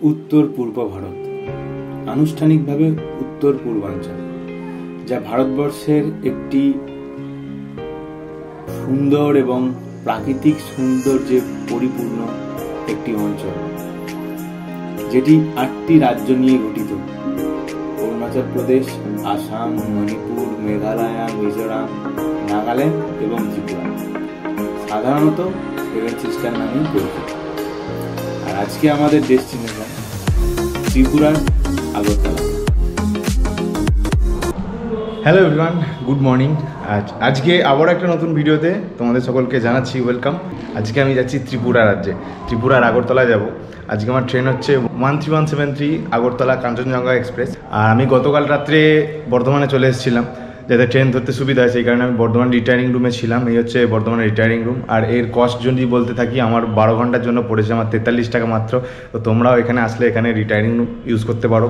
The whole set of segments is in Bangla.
উত্তর পূর্ব ভারত, আনুষ্ঠানিকভাবে উত্তর পূর্বাঞ্চল, যা ভারতবর্ষের একটি সুন্দর এবং প্রাকৃতিক সৌন্দর্যে পরিপূর্ণ একটি অঞ্চল, যেটি 8টি রাজ্য নিয়ে গঠিত: অরুণাচল প্রদেশ, আসাম, মণিপুর, মেঘালয়, মিজোরাম, নাগাল্যান্ড এবং ত্রিপুরা। সাধারণত সেভেন সিস্টার নামেই পরিচিত। আর আজকে আমাদের ডেস্টিনেশন ত্রিপুরার Agartala. Hello everyone, good morning. আজকে আবার একটা নতুন ভিডিওতে তোমাদের সকলকে জানাচ্ছি ওয়েলকাম। আজকে আমি যাচ্ছি ত্রিপুরা রাজ্যে, ত্রিপুরার আগরতলা যাব। আজকে আমার ট্রেন হচ্ছে 13173 আগরতলা কাঞ্চনজঙ্ঘা এক্সপ্রেস। আর আমি গতকাল রাত্রে বর্ধমানে চলে এসেছিলাম যাতে ট্রেন ধরতে সুবিধা হয়, সেই কারণে আমি বর্ধমান রিটায়ারিং রুমে ছিলাম। এই হচ্ছে বর্ধমানের রিটায়ারিং রুম। আর এর কস্ট যদি বলতে থাকি, আমার 12 ঘন্টার জন্য পড়েছে আমার 43 টাকা মাত্র। তো তোমরাও এখানে আসলে এখানে রিটায়ারিং রুম ইউজ করতে পারো।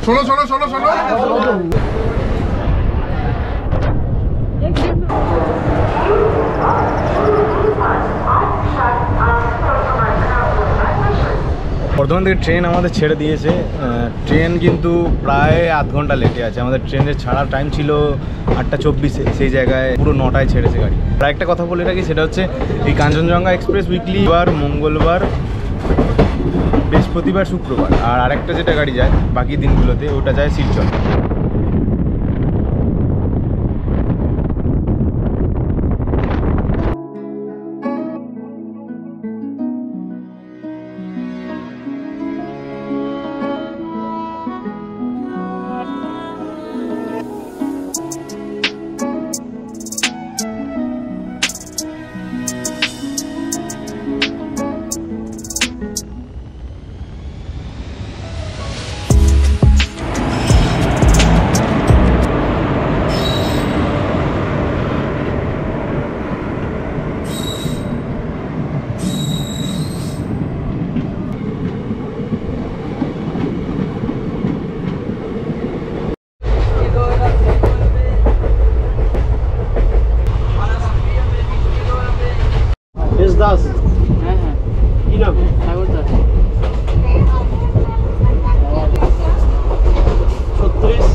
শোনো শোনো শোনো শোনো বর্ধমান থেকে ট্রেন আমাদের ছেড়ে দিয়েছে। ট্রেন কিন্তু প্রায় আধ ঘন্টা লেটে আছে। আমাদের ট্রেনের ছাড়ার টাইম ছিল 8:24, সেই জায়গায় পুরো 9টায় ছেড়েছে গাড়ি। আর একটা কথা বলে রাখি, সেটা হচ্ছে এই কাঞ্চনজঙ্ঘা এক্সপ্রেস উইকলি বার মঙ্গলবার, বৃহস্পতিবার, শুক্রবার। আর আরেকটা যেটা গাড়ি যায় বাকি দিনগুলোতে, ওটা যায় শিলচর। দাস, হ্যাঁ হ্যাঁ, কি নাম? সাগর দাস। 36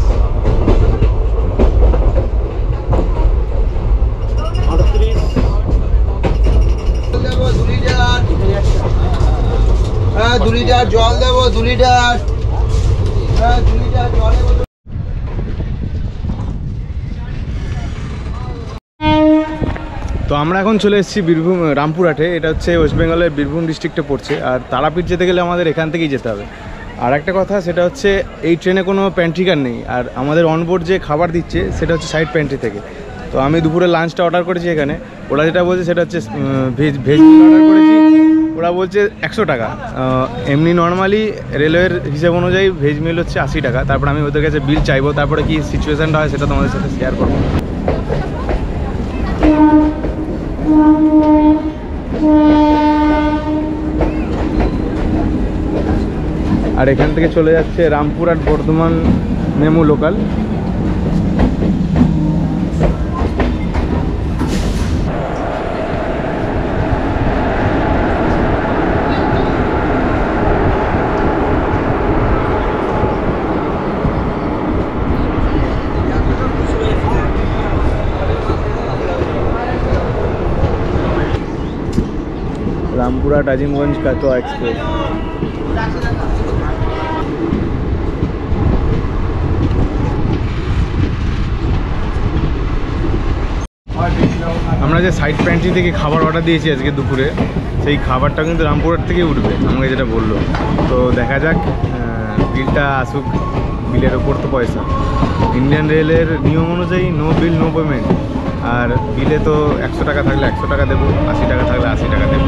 38 দেবো 2 লিটার। হ্যাঁ 2 লিটার জল দেবো, 2 লিটার। হ্যাঁ 2 লিটার জল দেবো। তো আমরা এখন চলে এসেছি বীরভূম রামপুরহাটে। এটা হচ্ছে ওয়েস্ট বেঙ্গলের বীরভূম ডিস্ট্রিক্টে পড়ছে। আর তারাপীঠ যেতে গেলে আমাদের এখান থেকেই যেতে হবে। আর একটা কথা, সেটা হচ্ছে এই ট্রেনে কোনো প্যান্ট্রিকার নেই। আর আমাদের অনবোর্ড যে খাবার দিচ্ছে সেটা হচ্ছে সাইড প্যান্ট্রি থেকে। তো আমি দুপুরে লাঞ্চটা অর্ডার করেছি এখানে। ওরা যেটা বলছে সেটা হচ্ছে ভেজ মিল অর্ডার করেছি, ওরা বলছে 100 টাকা। এমনি নর্মালি রেলওয়ের হিসেব অনুযায়ী ভেজ মিল হচ্ছে 80 টাকা। তারপর আমি ওদের কাছে বিল চাইবো, তারপরে কি সিচুয়েশানটা হয় সেটা তোমাদের সাথে শেয়ার করবো। আর এখান থেকে চলে যাচ্ছে রামপুরহাট বর্ধমান মেমু লোকাল। रामपुरहाट আজিমগঞ্জ কাটোয়া এক্সপ্রেস। আমরা যে সাইড প্যান্ট্রি থেকে খাবার অর্ডার দিয়েছি আজকে দুপুরে, সেই খাবারটা কিন্তু রামপুরহাট থেকে উঠবে আমাকে যেটা বললো। তো দেখা যাক, বিলটা আসুক বিলের ওপর তো পয়সা। ইন্ডিয়ান রেলের নিয়ম অনুযায়ী নো বিল নো পেমেন্ট, আর বিলে তো 100 টাকা থাকলে 100 টাকা দেবো, 80 টাকা থাকলে 80 টাকা দেবো।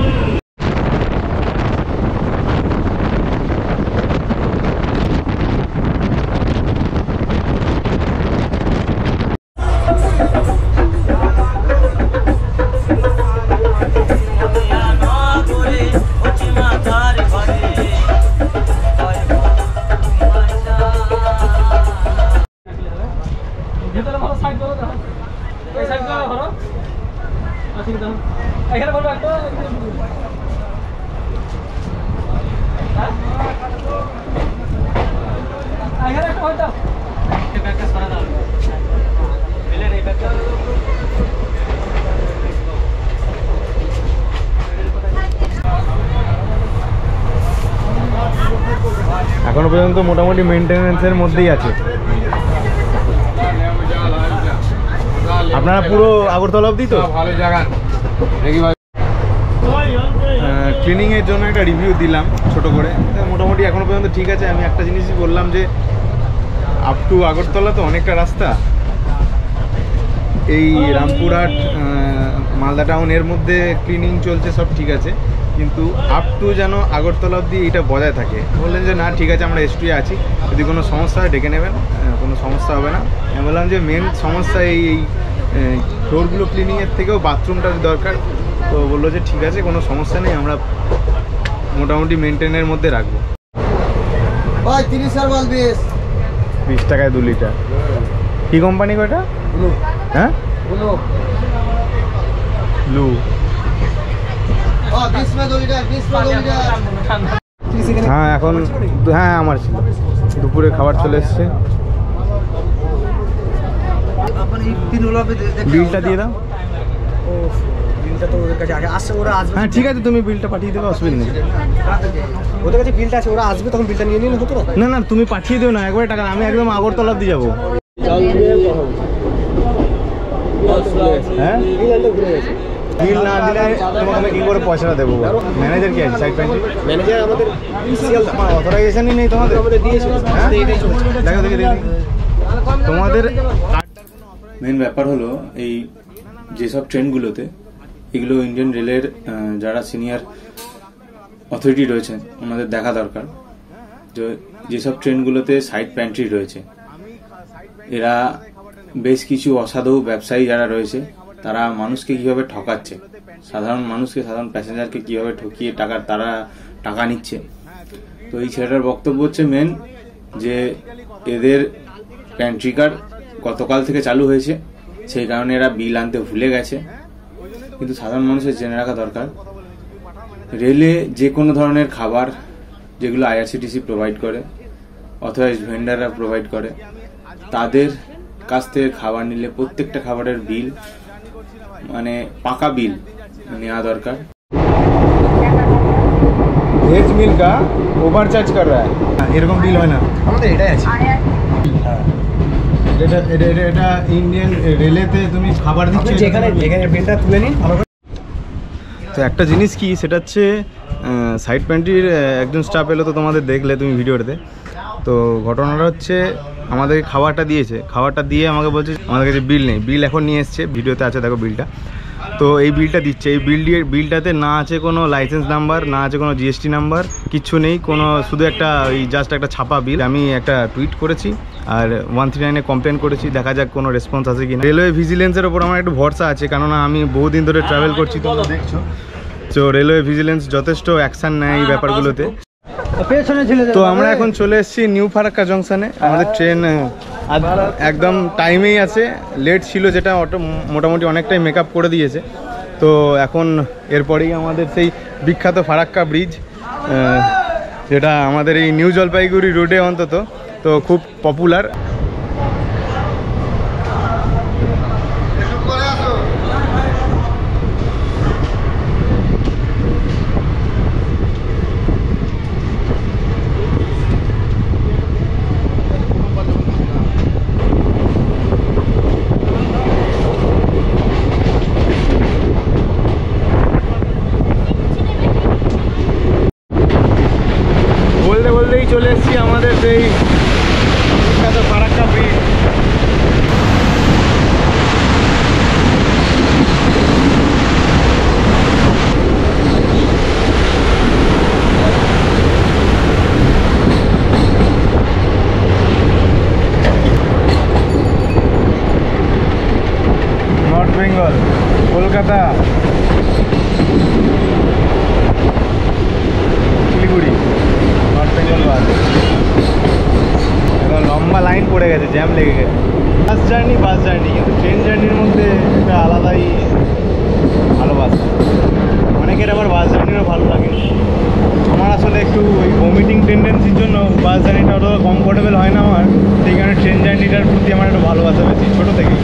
এখনো পর্যন্ত মোটামুটি মেনটেনেন্সের মধ্যেই আছে। আপনারা পুরো আগরতলা অবধি তো ভালো জায়গা। ক্লিনিংয়ের জন্য একটা রিভিউ দিলাম ছোট করে, মোটামুটি এখনো পর্যন্ত ঠিক আছে। আমি একটা জিনিসই বললাম যে আপ টু আগরতলা তো অনেকটা রাস্তা, এই রামপুরহাট মালদা টাউনের মধ্যে ক্লিনিং চলছে, সব ঠিক আছে, কিন্তু আপ টু যেন আগরতলা অবধি এটা বজায় থাকে। বললেন যে না ঠিক আছে আমরা এসটুয়ে আছি, যদি কোনো সমস্যা হয় ডেকে নেবেন, কোনো সমস্যা হবে না। আমি বললাম যে মেন সমস্যা এই ফ্লোরগুলো ক্লিনিংয়ের থেকেও বাথরুমটার দরকার। তো বললো যে ঠিক আছে কোনো সমস্যা নেই, আমরা মোটামুটি মেনটেনের মধ্যে রাখবো। 20 টাকায় 2 লিটার। কী কোম্পানি গো এটা? হ্যাঁ ব্লু। হ্যাঁ এখন হ্যাঁ আমার ছিল, দুপুরে খাবার চলে এসছে। বিলটা দিয়ে দাও। হ্যাঁ ঠিক আছে, তুমি বিলটা পাঠিয়ে দেবে, অসুবিধা নেই। ওদের কাছে বিলটা আছে, ওরা আসবে তখন বিলটা নিয়ে নিলে হতো না? না তুমি পাঠিয়ে দিও না একবারে টাকা, আমি একদম আগরতলা দিয়ে যাবো। হ্যাঁ বিল না দিলে তোমাকে আমি কী করে পয়সাটা দেবো? ম্যানেজার কি আছে সাইড পেন্ট্রি? ম্যানেজার আমাদের আমার অথরাইজেশনই নেই তোমাদের। দিয়েছিল, দেখো দেখি তোমাদের। মেন ব্যাপার হলো এই যেসব ট্রেনগুলোতে, এগুলো ইন্ডিয়ান রেলের যারা সিনিয়র অথরিটি রয়েছেন ওনাদের দেখা দরকার। যেসব ট্রেনগুলোতে সাইড প্যান্ট্রি রয়েছে, এরা বেশ কিছু অসাধু ব্যবসায়ী যারা রয়েছে, তারা মানুষকে কিভাবে ঠকাচ্ছে, সাধারণ মানুষকে, সাধারণ প্যাসেঞ্জারকে কিভাবে ঠকিয়ে তারা টাকা নিচ্ছে। তো এই ছেলেটার বক্তব্য হচ্ছে মেন যে এদের প্যান্ট্রি কার গতকাল থেকে চালু হয়েছে, সেই কারণে এরা বিল আনতে ভুলে গেছে। কিন্তু সাধারণ মানুষের জেনে রাখা দরকার, রেলে যে কোনো ধরনের খাবার যেগুলো আইআরসিটিসি প্রোভাইড করে, অথরাইজড ভেন্ডাররা প্রোভাইড করে, তাদের কাছ থেকে খাবার নিলে প্রত্যেকটা খাবারের বিল, মানে পাকা বিল নেওয়া দরকার। ভেজ মিল কা ওভার চার্জ কর রা হ্যায়, এরকম বিল হয় না আমাদের এটাই আছে। এটা ইন্ডিয়ান রেলেতে তুমি খাবার দিচ্ছ, যেখানে বিলটা তুলে নিন ভালো করে। তো একটা জিনিস কি, সেটা হচ্ছে সাইড প্যান্ট্রির একজন স্টাফ এলো, তো তোমাদের দেখলে তুমি ভিডিওতে। তো ঘটনাটা হচ্ছে আমাদের খাবারটা দিয়েছে, খাবারটা দিয়ে আমাকে বলছে আমাদের কাছে বিল নেই। বিল এখন নিয়ে এসছে, ভিডিওতে আছে দেখো বিলটা। তো এই বিলটা দিচ্ছে, এই বিলটাতে না আছে কোনো লাইসেন্স নাম্বার, না আছে কোনো জিএসটি নাম্বার, কিচ্ছু নেই কোনো, শুধু একটা ওই জাস্ট একটা ছাপা বিল। আমি একটা টুইট করেছি আর 139-এ কমপ্লেন করেছি, দেখা যাক কোনো রেসপন্স আছে কিনা। রেলওয়ে ভিজিলেন্সের ওপর আমার একটু ভরসা আছে, কেননা আমি বহুদিন ধরে ট্রাভেল করছি, তোমরা দেখছো। তো রেলওয়ে ভিজিলেন্স যথেষ্ট অ্যাকশান নেয় এই ব্যাপারগুলোতে। তো আমরা এখন চলে এসেছি নিউ ফারাক্কা জংশনে। আমাদের ট্রেন একদম টাইমেই আছে, লেট ছিল যেটা মোটামুটি অনেকটাই মেকআপ করে দিয়েছে। তো এখন এরপরেই আমাদের সেই বিখ্যাত ফারাক্কা ব্রিজ, যেটা আমাদের এই নিউ জলপাইগুড়ি রোডে অন্তত তো খুব পপুলার। চলে এসেছি আমাদের সেই মালদা শিলিগুড়ি নর্থ বেঙ্গল বাস। এখন লম্বা লাইন পড়ে গেছে, জ্যাম লেগে গেছে। বাস জার্নি কিন্তু ট্রেন জার্নির মধ্যে একটা আলাদাই ভালোবাসা। অনেকের আবার বাস জার্নিরও ভালো লাগে। আমার আসলে একটু ওই ভমিটিং টেন্ডেন্সির জন্য বাস জার্নিটা অত কমফোর্টেবল হয় না আমার, সেই কারণে ট্রেন জার্নিটার প্রতি আমার একটু ভালোবাসা বেশি ছোটো থেকে।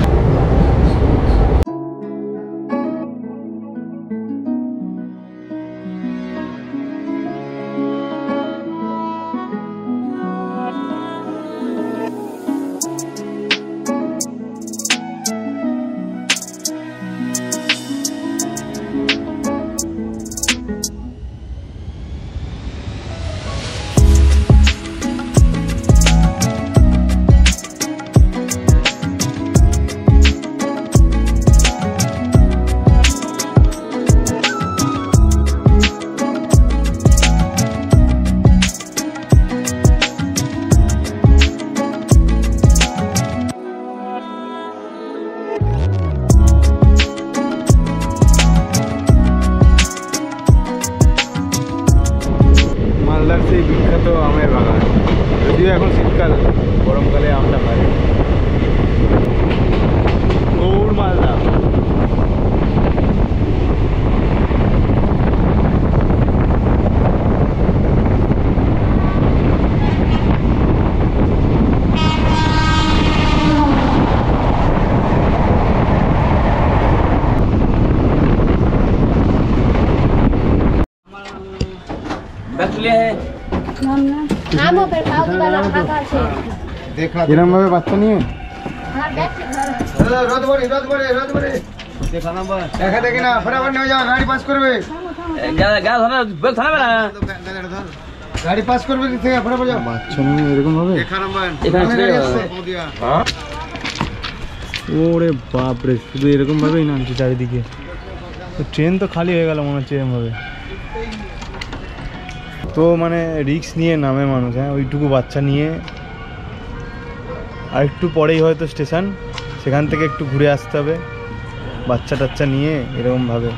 মালদার সেই বিখ্যাত আমের বাগান, যদিও এখন শীতকাল, গরমকালে আমটা পাই। গৌড় মালদা। এরকম ভাবে বাচ্চা নিয়ে দেখা দেখি না, ফটাফট নিয়ে যাও, গাড়ি পাস করবে, গাড়ি পাস করবে থেকে ফটাফট যাও। বাচ্চা নিয়ে এরকম ভাবে ওরে বাপরে, শুধু এরকম ভাবেই নামছে চারিদিকে। ট্রেন তো খালি হয়ে গেল মনে হচ্ছে এরকম ভাবে। তো মানে রিস্ক নিয়ে নামে মানুষ, হ্যাঁ, ওইটুকু বাচ্চা নিয়ে। আর একটু পরেই হয়তো স্টেশন, সেখান থেকে একটু ঘুরে আসতে হবে বাচ্চা টাচ্চা নিয়ে এরকমভাবে।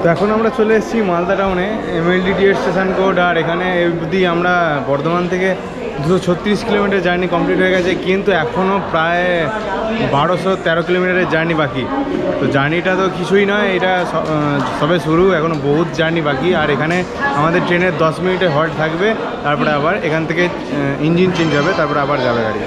তো এখন আমরা চলে এসেছি মালদা টাউনে, MLDT স্টেশন কোড। আর এখানে অবধি আমরা বর্ধমান থেকে 236 কিলোমিটার জার্নি কমপ্লিট হয়ে গেছে, কিন্তু এখনও প্রায় 1213 কিলোমিটারের জার্নি বাকি। তো জার্নিটা তো কিছুই নয়, এটা সবে শুরু, এখনও বহুত জার্নি বাকি। আর এখানে আমাদের ট্রেনের 10 মিনিটের হল্ট থাকবে, তারপরে আবার এখান থেকে ইঞ্জিন চেঞ্জ হবে, তারপরে আবার যাবে গাড়ি।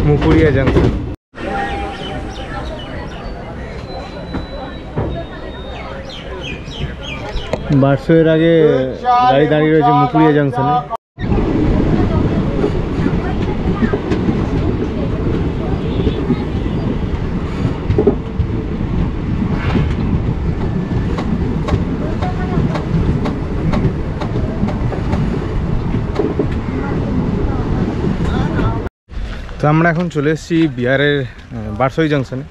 মুকুরিয়া জংশন। বারশোয়ের আগে গাড়ি দাঁড়িয়ে রয়েছে মুকুরিয়া জংশনে। তো আমরা এখন চলে এসেছি বিহারের বারশোই জংশনে।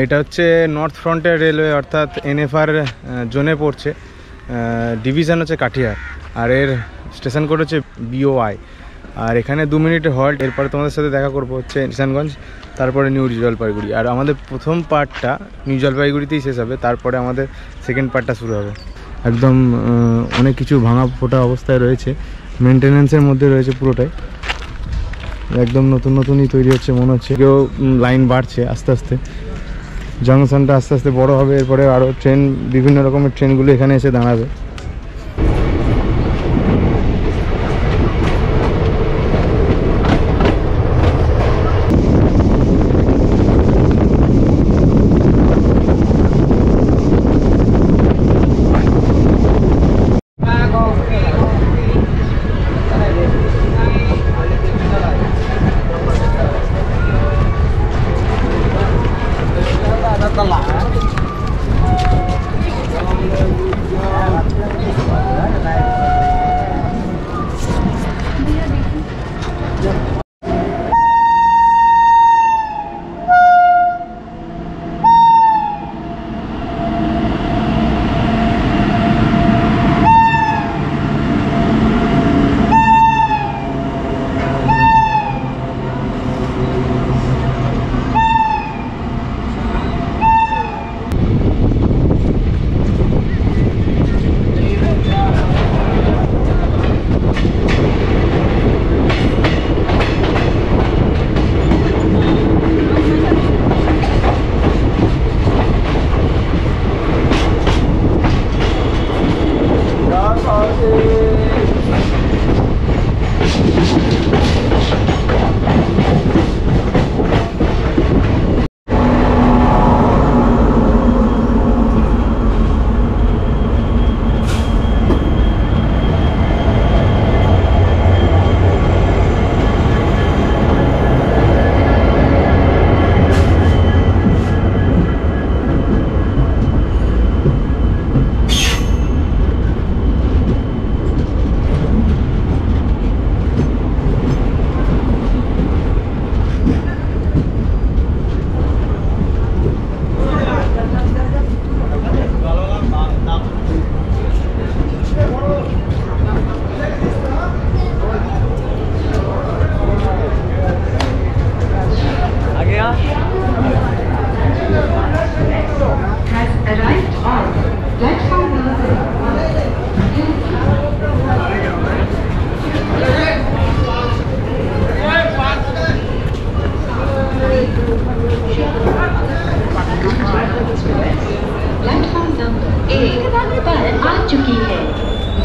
এটা হচ্ছে নর্থ ফ্রন্টের রেলওয়ে, অর্থাৎ NFR জোনে পড়ছে। ডিভিশন হচ্ছে কাঠিয়ার, আর এর স্টেশন কোড হচ্ছে BOI। আর এখানে 2 মিনিটের হল্ট। এরপরে তোমাদের সাথে দেখা করবো হচ্ছে কিষানগঞ্জ, তারপরে নিউ জলপাইগুড়ি। আর আমাদের প্রথম পার্টটা নিউ জলপাইগুড়িতেই শেষ হবে, তারপরে আমাদের সেকেন্ড পার্টটা শুরু হবে। একদম অনেক কিছু ভাঙা ফোটা অবস্থায় রয়েছে, মেনটেন্যান্সের মধ্যে রয়েছে পুরোটাই। একদম নতুন নতুনই তৈরি হচ্ছে মনে হচ্ছে। কেউ লাইন বাড়ছে আস্তে আস্তে, জংশনটা আস্তে আস্তে বড় হবে, এরপরে আরও ট্রেন, বিভিন্ন রকমের ট্রেনগুলো এখানে এসে দাঁড়াবে।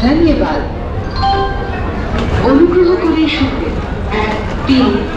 ধন্যবাদ। অনুগ্রহ করে শুনবেন 3